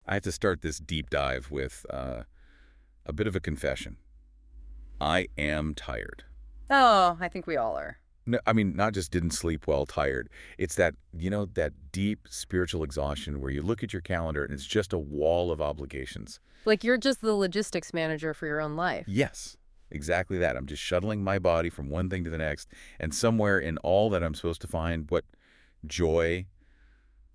I have to start this deep dive with a bit of a confession. I am tired. Oh, I think we all are. No, I mean, not just didn't sleep well, tired. It's that, that deep spiritual exhaustion where you look at your calendar and it's just a wall of obligations. Like you're just the logistics manager for your own life. Yes, exactly that. I'm just shuttling my body from one thing to the next, and somewhere in all that I'm supposed to find what joy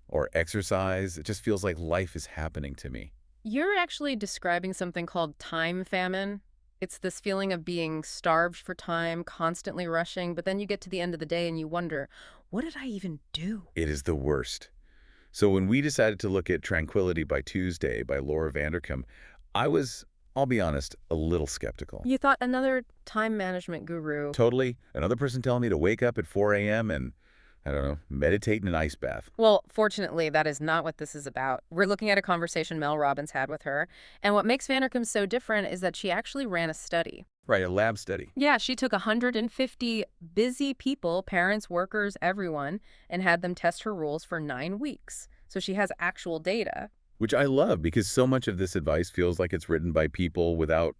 or exercise, it just feels like life is happening to me. You're actually describing something called time famine. It's this feeling of being starved for time, constantly rushing, but then you get to the end of the day and you wonder, what did I even do? It is the worst. So when we decided to look at Tranquility by Tuesday by Laura Vanderkam, I was, I'll be honest, a little skeptical. You thought another time management guru. Totally. Another person telling me to wake up at 4 a.m. and, I don't know, meditate in an ice bath. Well, fortunately, that is not what this is about. We're looking at a conversation Mel Robbins had with her, and what makes Vanderkam so different is that she actually ran a study. Right, a lab study. Yeah, she took 150 busy people, parents, workers, everyone, and had them test her rules for 9 weeks. So she has actual data. Which I love because so much of this advice feels like it's written by people without,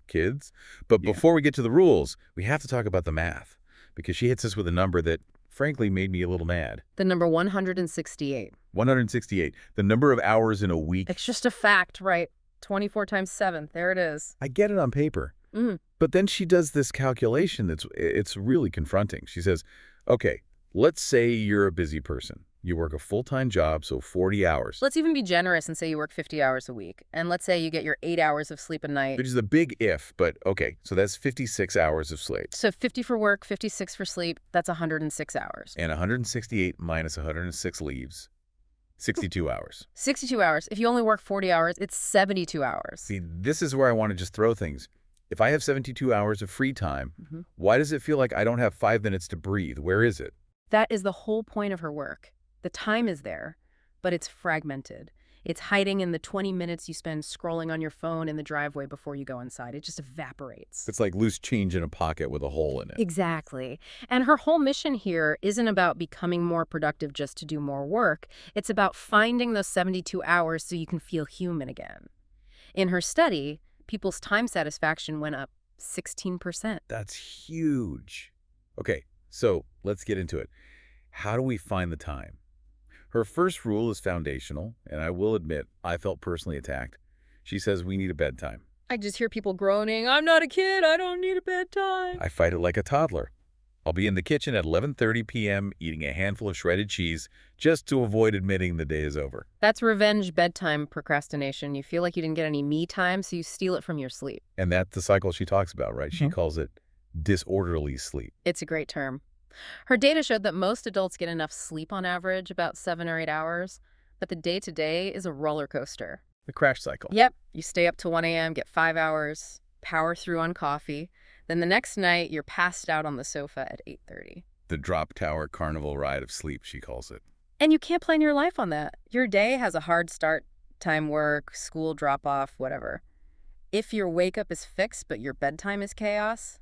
kids. But Yeah. before we get to the rules, we have to talk about the math because she hits us with a number that, frankly, made me a little mad. The number 168. 168, the number of hours in a week. It's just a fact, right? 24 times 7. There it is. I get it on paper. Mm. But then she does this calculation it's really confronting. She says, okay, let's say you're a busy person. You work a full-time job, so 40 hours. Let's even be generous and say you work 50 hours a week. And let's say you get your 8 hours of sleep a night. Which is a big if, but okay, so that's 56 hours of sleep. So 50 for work, 56 for sleep, that's 106 hours. And 168 minus 106 leaves 62 hours. 62 hours. If you only work 40 hours, it's 72 hours. See, this is where I want to just throw things. If I have 72 hours of free time, why does it feel like I don't have 5 minutes to breathe? Where is it? That is the whole point of her work. The time is there, but it's fragmented. It's hiding in the 20 minutes you spend scrolling on your phone in the driveway before you go inside. It just evaporates. It's like loose change in a pocket with a hole in it. Exactly. And her whole mission here isn't about becoming more productive just to do more work. It's about finding those 72 hours so you can feel human again. In her study, people's time satisfaction went up 16%. That's huge. Okay, so let's get into it. How do we find the time? Her first rule is foundational, and I will admit I felt personally attacked. She says we need a bedtime. I just hear people groaning, I'm not a kid, I don't need a bedtime. I fight it like a toddler. I'll be in the kitchen at 11:30 p.m. eating a handful of shredded cheese just to avoid admitting the day is over. That's revenge bedtime procrastination. You feel like you didn't get any me time, so you steal it from your sleep. And that's the cycle she talks about, right? She calls it disorderly sleep. It's a great term. Her data showed that most adults get enough sleep on average, about 7 or 8 hours, but the day-to-day is a roller coaster. The crash cycle. Yep, you stay up to 1 a.m., get 5 hours, power through on coffee, then the next night you're passed out on the sofa at 8:30. The drop tower carnival ride of sleep, she calls it. And you can't plan your life on that. Your day has a hard start, time work, school drop-off, whatever. If your wake-up is fixed but your bedtime is chaos,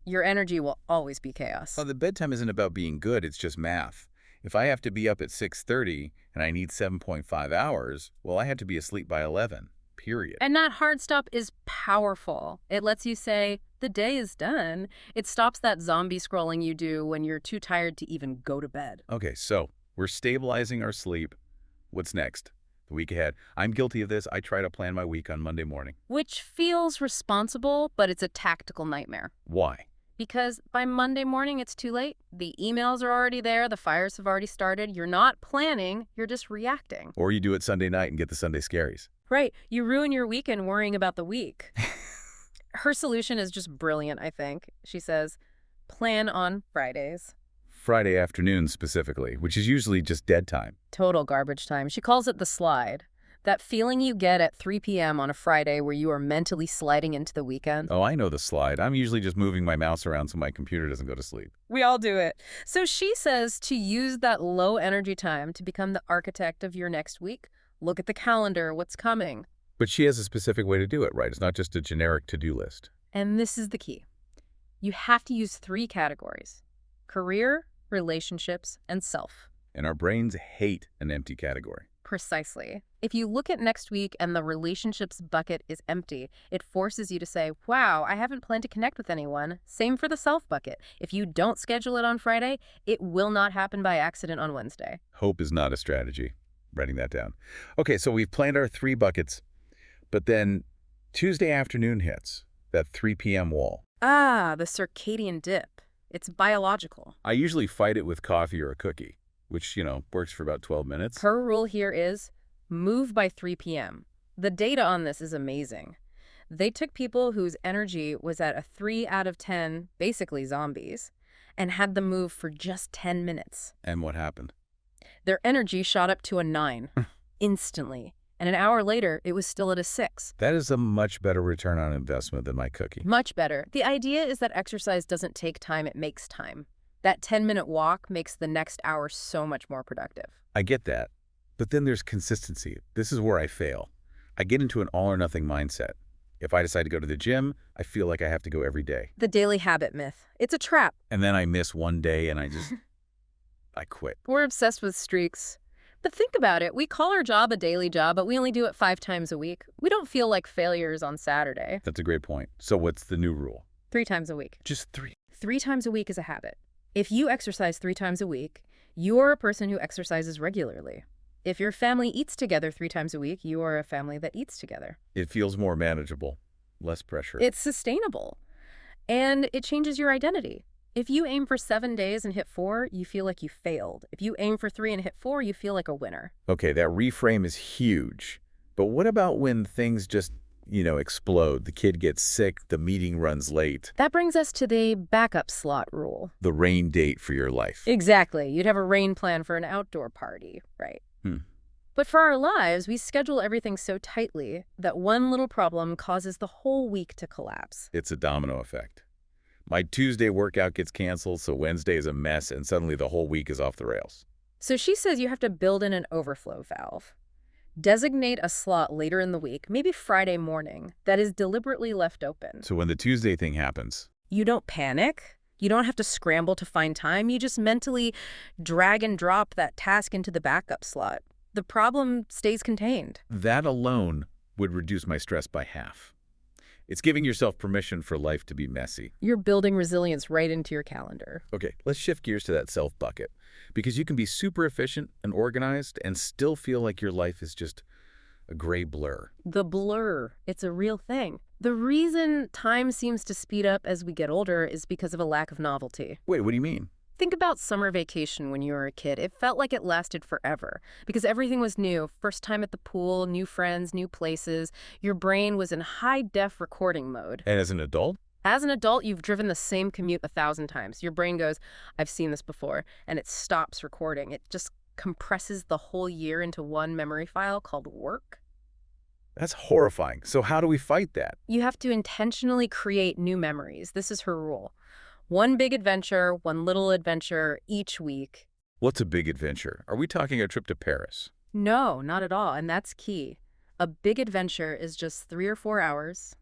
your energy will always be chaos. Well, the bedtime isn't about being good, it's just math. If I have to be up at 6:30 and I need 7.5 hours, well, I have to be asleep by 11, period. And that hard stop is powerful. It lets you say, the day is done. It stops that zombie scrolling you do when you're too tired to even go to bed. Okay, so we're stabilizing our sleep. What's next? The week ahead. I'm guilty of this. I try to plan my week on Monday morning. Which feels responsible, but it's a tactical nightmare. Why? Because by Monday morning, it's too late. The emails are already there. The fires have already started. You're not planning. You're just reacting. Or you do it Sunday night and get the Sunday scaries. Right. You ruin your weekend worrying about the week. Her solution is just brilliant, I think. She says, plan on Fridays. Friday afternoon specifically, which is usually just dead time. Total garbage time. She calls it the slide. That feeling you get at 3 p.m. on a Friday where you are mentally sliding into the weekend. Oh, I know the slide. I'm usually just moving my mouse around so my computer doesn't go to sleep. We all do it. So she says to use that low energy time to become the architect of your next week. Look at the calendar, what's coming. But she has a specific way to do it, right? It's not just a generic to-do list. And this is the key. You have to use 3 categories: career, relationships, and self. And our brains hate an empty category. Precisely. If you look at next week and the relationships bucket is empty, it forces you to say, wow, I haven't planned to connect with anyone. Same for the self bucket. If you don't schedule it on Friday, it will not happen by accident on Wednesday. Hope is not a strategy. Writing that down. Okay, so we've planned our 3 buckets, but then Tuesday afternoon hits, that 3 p.m. wall. Ah, the circadian dip. It's biological. I usually fight it with coffee or a cookie, which, works for about 12 minutes. Her rule here is move by 3 p.m. The data on this is amazing. They took people whose energy was at a 3 out of 10, basically zombies, and had them move for just 10 minutes. And what happened? Their energy shot up to a 9 instantly. And an hour later, it was still at a 6. That is a much better return on investment than my cookie. Much better. The idea is that exercise doesn't take time, it makes time. That 10-minute walk makes the next hour so much more productive. I get that. But then there's consistency. This is where I fail. I get into an all-or-nothing mindset. If I decide to go to the gym, I feel like I have to go every day. The daily habit myth. It's a trap. And then I miss one day and I quit. We're obsessed with streaks. But think about it. We call our job a daily job, but we only do it 5 times a week. We don't feel like failures on Saturday. That's a great point. So what's the new rule? 3 times a week. Just 3. 3 times a week is a habit. If you exercise 3 times a week, you're a person who exercises regularly. If your family eats together 3 times a week, you are a family that eats together. It feels more manageable, less pressure. It's sustainable. And it changes your identity. If you aim for 7 days and hit 4, you feel like you failed. If you aim for 3 and hit 4, you feel like a winner. Okay, that reframe is huge. But what about when things just, explode? The kid gets sick, the meeting runs late. That brings us to the backup slot rule. The rain date for your life. Exactly. You'd have a rain plan for an outdoor party, right? But for our lives, we schedule everything so tightly that one little problem causes the whole week to collapse. It's a domino effect. My Tuesday workout gets canceled, so Wednesday is a mess, and suddenly the whole week is off the rails. So she says you have to build in an overflow valve. Designate a slot later in the week, maybe Friday morning, that is deliberately left open. So when the Tuesday thing happens, You don't panic. You don't have to scramble to find time. You just mentally drag and drop that task into the backup slot. The problem stays contained. that alone would reduce my stress by half. It's giving yourself permission for life to be messy. You're building resilience right into your calendar. Okay, let's shift gears to that self bucket, because you can be super efficient and organized and still feel like your life is just a gray blur. The blur, it's a real thing. The reason time seems to speed up as we get older is because of a lack of novelty. Wait, what do you mean? Think about summer vacation when you were a kid. It felt like it lasted forever because everything was new. First time at the pool, new friends, new places. Your brain was in high-def recording mode. And as an adult? As an adult, you've driven the same commute 1,000 times. Your brain goes, I've seen this before, and it stops recording. It just compresses the whole year into one memory file called work. That's horrifying. So how do we fight that? You have to intentionally create new memories. This is her rule. One big adventure, one little adventure each week. What's a big adventure? Are we talking a trip to Paris? No, not at all, and that's key. A big adventure is just 3 or 4 hours,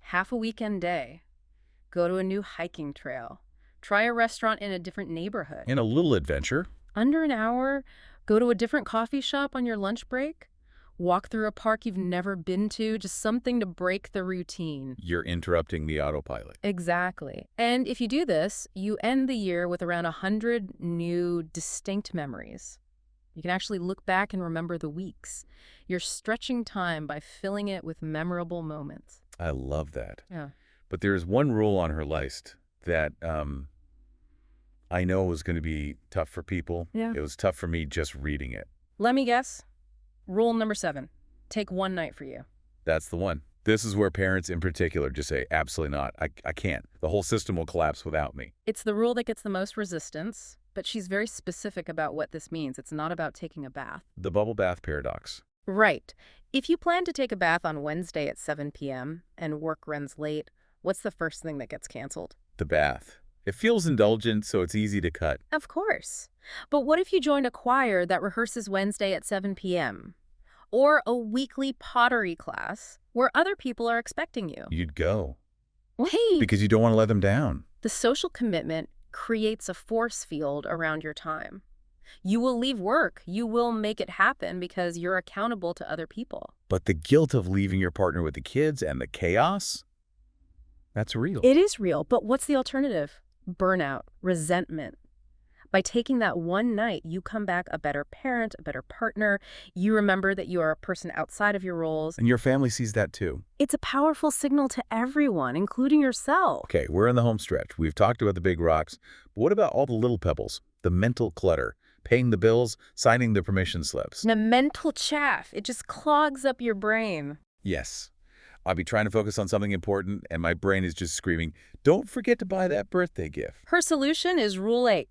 half a weekend day. Go to a new hiking trail. Try a restaurant in a different neighborhood. And a little adventure? Under an hour, go to a different coffee shop on your lunch break. Walk through a park you've never been to, just something to break the routine. You're interrupting the autopilot. Exactly. And if you do this, you end the year with around 100 new, distinct memories. You can actually look back and remember the weeks. You're stretching time by filling it with memorable moments. I love that. Yeah. But there's one rule on her list that I know was going to be tough for people. Yeah. It was tough for me just reading it. Let me guess. Rule number 7. Take one night for you. That's the one. This is where parents in particular just say, absolutely not. I can't. The whole system will collapse without me. It's the rule that gets the most resistance, but she's very specific about what this means. It's not about taking a bath. The bubble bath paradox. Right. If you plan to take a bath on Wednesday at 7 p.m. and work runs late, what's the first thing that gets canceled? The bath. It feels indulgent, so it's easy to cut. Of course. But what if you joined a choir that rehearses Wednesday at 7 p.m.? Or a weekly pottery class where other people are expecting you? You'd go. Wait. Because you don't want to let them down. The social commitment creates a force field around your time. You will leave work. You will make it happen because you're accountable to other people. But the guilt of leaving your partner with the kids and the chaos, that's real. It is real, but what's the alternative? Burnout, resentment. By taking that one night, you come back a better parent, a better partner. You remember that you are a person outside of your roles. And your family sees that too. It's a powerful signal to everyone, including yourself. Okay, we're in the home stretch. We've talked about the big rocks, but what about all the little pebbles? The mental clutter, paying the bills, signing the permission slips. The mental chaff, it just clogs up your brain. Yes. I'll be trying to focus on something important, and my brain is just screaming, don't forget to buy that birthday gift. Her solution is Rule 8.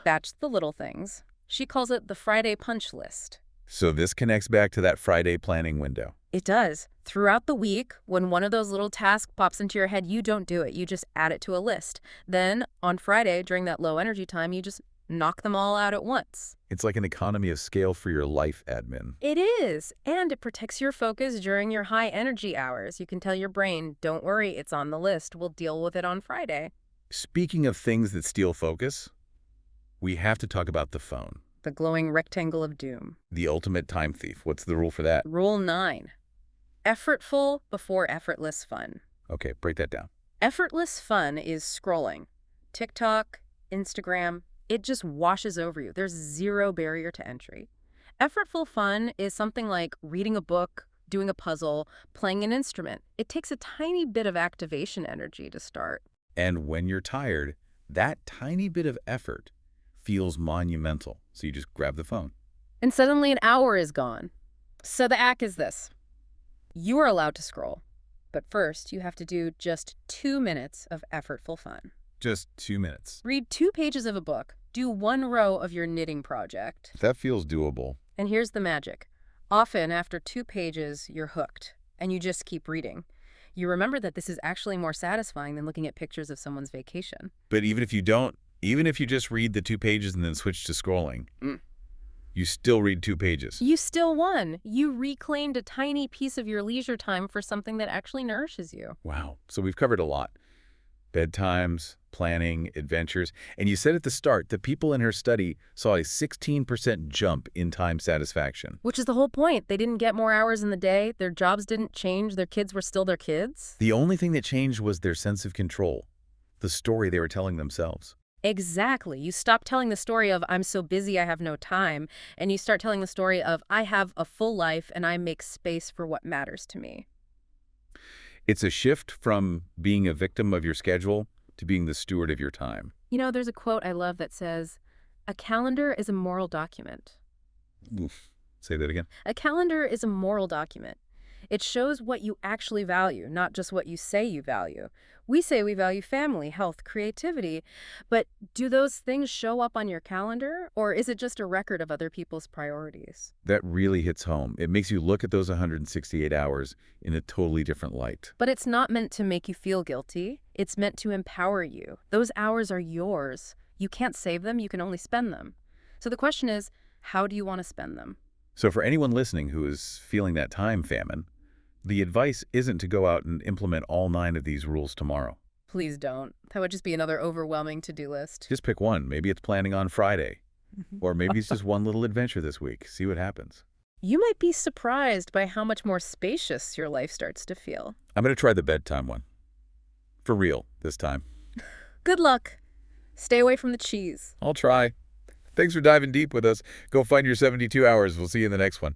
Batch the little things. She calls it the Friday punch list. So this connects back to that Friday planning window. It does. Throughout the week, when one of those little tasks pops into your head, you don't do it. You just add it to a list. Then, on Friday, during that low energy time, you just knock them all out at once. It's like an economy of scale for your life admin. It is. And it protects your focus during your high energy hours. You can tell your brain, don't worry, it's on the list. We'll deal with it on Friday. Speaking of things that steal focus, we have to talk about the phone. The glowing rectangle of doom. The ultimate time thief. What's the rule for that? Rule 9. Effortful before effortless fun. Okay, break that down. Effortless fun is scrolling. TikTok, Instagram, it just washes over you. There's zero barrier to entry. Effortful fun is something like reading a book, doing a puzzle, playing an instrument. It takes a tiny bit of activation energy to start. And when you're tired, that tiny bit of effort feels monumental. So you just grab the phone. And suddenly an hour is gone. So the act is this. You are allowed to scroll, but first you have to do just 2 minutes of effortful fun. Just 2 minutes. Read 2 pages of a book. Do 1 row of your knitting project. That feels doable. And here's the magic. Often after 2 pages, you're hooked, and you just keep reading. You remember that this is actually more satisfying than looking at pictures of someone's vacation. But even if you just read the 2 pages and then switch to scrolling, you still read 2 pages. You still won. You reclaimed a tiny piece of your leisure time for something that actually nourishes you. Wow. So we've covered a lot. Bedtimes, planning, adventures. And you said at the start that people in her study saw a 16% jump in time satisfaction. Which is the whole point. They didn't get more hours in the day. Their jobs didn't change. Their kids were still their kids. The only thing that changed was their sense of control, the story they were telling themselves. Exactly. You stop telling the story of, I'm so busy, I have no time, and you start telling the story of, I have a full life and I make space for what matters to me. It's a shift from being a victim of your schedule to being the steward of your time. You know, there's a quote I love that says, a calendar is a moral document. Oof. Say that again. A calendar is a moral document. It shows what you actually value, not just what you say you value. We say we value family, health, creativity, but do those things show up on your calendar, or is it just a record of other people's priorities? That really hits home. It makes you look at those 168 hours in a totally different light. But it's not meant to make you feel guilty. It's meant to empower you. Those hours are yours. You can't save them, you can only spend them. So the question is, how do you want to spend them? So for anyone listening who is feeling that time famine, the advice isn't to go out and implement all 9 of these rules tomorrow. Please don't. That would just be another overwhelming to-do list. Just pick one. Maybe it's planning on Friday. Or maybe it's just one little adventure this week. See what happens. You might be surprised by how much more spacious your life starts to feel. I'm going to try the bedtime one. For real, this time. Good luck. Stay away from the cheese. I'll try. Thanks for diving deep with us. Go find your 72 hours. We'll see you in the next one.